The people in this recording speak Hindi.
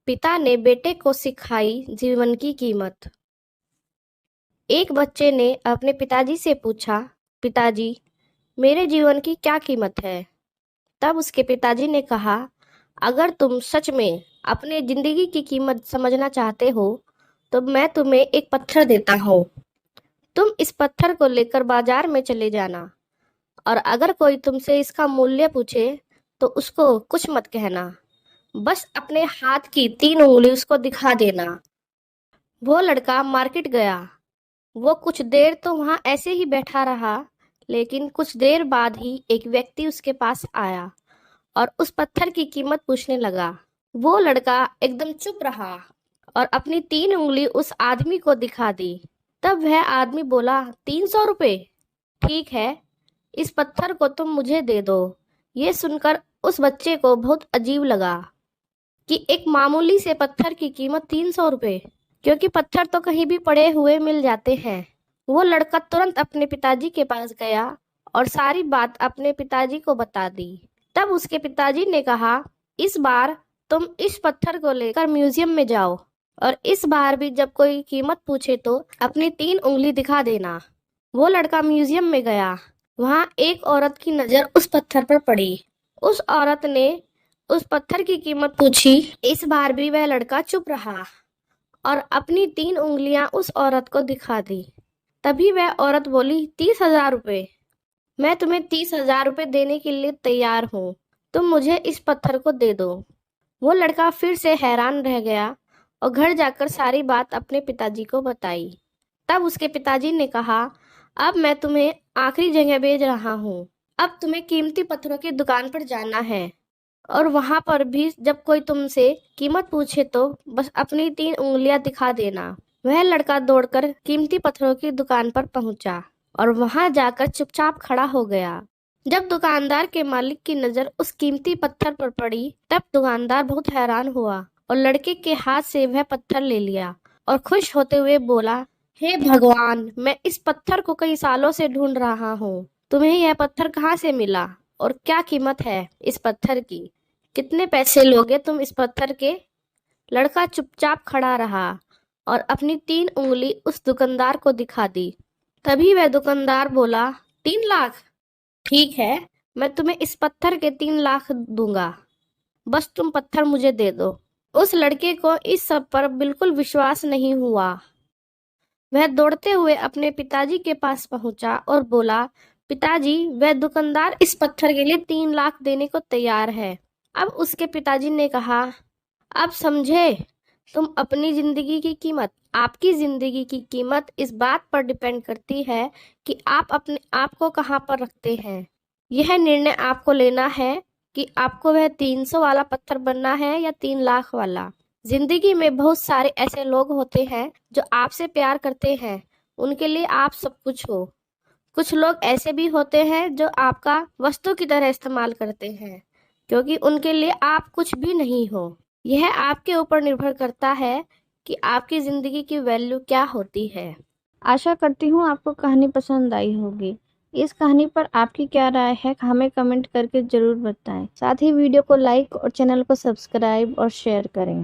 पिता ने बेटे को सिखाई जीवन की कीमत। एक बच्चे ने अपने पिताजी से पूछा, पिताजी, मेरे जीवन की क्या कीमत है? तब उसके पिताजी ने कहा, अगर तुम सच में अपने जिंदगी की कीमत समझना चाहते हो, तो मैं तुम्हें एक पत्थर देता हूँ। तुम इस पत्थर को लेकर बाजार में चले जाना, और अगर कोई तुमसे इसका मूल्य पूछे, तो उसको कुछ मत कहना। बस अपने हाथ की 3 उंगली उसको दिखा देना। वो लड़का मार्केट गया। वो कुछ देर तो वहां ऐसे ही बैठा रहा, लेकिन कुछ देर बाद ही एक व्यक्ति उसके पास आया और उस पत्थर की कीमत पूछने लगा। वो लड़का एकदम चुप रहा और अपनी 3 उंगली उस आदमी को दिखा दी। तब वह आदमी बोला, 300 रुपये? ठीक है, इस पत्थर को तुम मुझे दे दो। ये सुनकर उस बच्चे को बहुत अजीब लगा कि एक मामूली से पत्थर की कीमत 300 रुपये, क्योंकि पत्थर तो कहीं भी पड़े हुए मिल जाते हैं। वो लड़का तुरंत अपने पिताजी के पास गया और सारी बात अपने पिताजी को बता दी। तब उसके पिताजी ने कहा, इस बार तुम इस पत्थर को लेकर म्यूजियम में जाओ, और इस बार भी जब कोई कीमत पूछे तो अपनी 3 उंगली दिखा देना। वो लड़का म्यूजियम में गया। वहां एक औरत की नजर उस पत्थर पर पड़ी। उस औरत ने उस पत्थर की कीमत पूछी। इस बार भी वह लड़का चुप रहा और अपनी 3 उंगलियां उस औरत को दिखा दी। तभी वह औरत बोली, 30,000 रुपये। मैं तुम्हें 30,000 रुपये देने के लिए तैयार हूँ। तुम मुझे इस पत्थर को दे दो। वो लड़का फिर से हैरान रह गया और घर जाकर सारी बात अपने पिताजी को बताई। तब उसके पिताजी ने कहा, अब मैं तुम्हें आखिरी जगह भेज रहा हूँ। अब तुम्हें कीमती पत्थरों की दुकान पर जाना है, और वहां पर भी जब कोई तुमसे कीमत पूछे तो बस अपनी 3 उंगलियां दिखा देना। वह लड़का दौड़कर कीमती पत्थरों की दुकान पर पहुंचा और वहां जाकर चुपचाप खड़ा हो गया। जब दुकानदार के मालिक की नजर उस कीमती पत्थर पर पड़ी, तब दुकानदार बहुत हैरान हुआ और लड़के के हाथ से वह पत्थर ले लिया और खुश होते हुए बोला, हे भगवान, मैं इस पत्थर को कई सालों से ढूंढ रहा हूँ। तुम्हें यह पत्थर कहाँ से मिला और क्या कीमत है इस पत्थर की? कितने पैसे लोगे तुम इस पत्थर के? लड़का चुपचाप खड़ा रहा और अपनी 3 उंगली उस दुकानदार को दिखा दी। तभी वह दुकानदार बोला, 3 लाख? ठीक है, मैं तुम्हें इस पत्थर के 3 लाख दूंगा। बस तुम पत्थर मुझे दे दो। उस लड़के को इस सब पर बिल्कुल विश्वास नहीं हुआ। वह दौड़ते हुए अपने पिताजी के पास पहुंचा और बोला, पिताजी, वह दुकानदार इस पत्थर के लिए 3 लाख देने को तैयार है। अब उसके पिताजी ने कहा, अब समझे तुम अपनी जिंदगी की कीमत? आपकी जिंदगी की कीमत इस बात पर डिपेंड करती है कि आप अपने आप को कहाँ पर रखते हैं। यह निर्णय आपको लेना है कि आपको वह 300 वाला पत्थर बनना है या 3 लाख वाला। जिंदगी में बहुत सारे ऐसे लोग होते हैं जो आपसे प्यार करते हैं, उनके लिए आप सब कुछ हो। कुछ लोग ऐसे भी होते हैं जो आपका वस्तु की तरह इस्तेमाल करते हैं, क्योंकि उनके लिए आप कुछ भी नहीं हो। यह आपके ऊपर निर्भर करता है कि आपकी जिंदगी की वैल्यू क्या होती है। आशा करती हूँ आपको कहानी पसंद आई होगी। इस कहानी पर आपकी क्या राय है हमें कमेंट करके जरूर बताएं। साथ ही वीडियो को लाइक और चैनल को सब्सक्राइब और शेयर करें।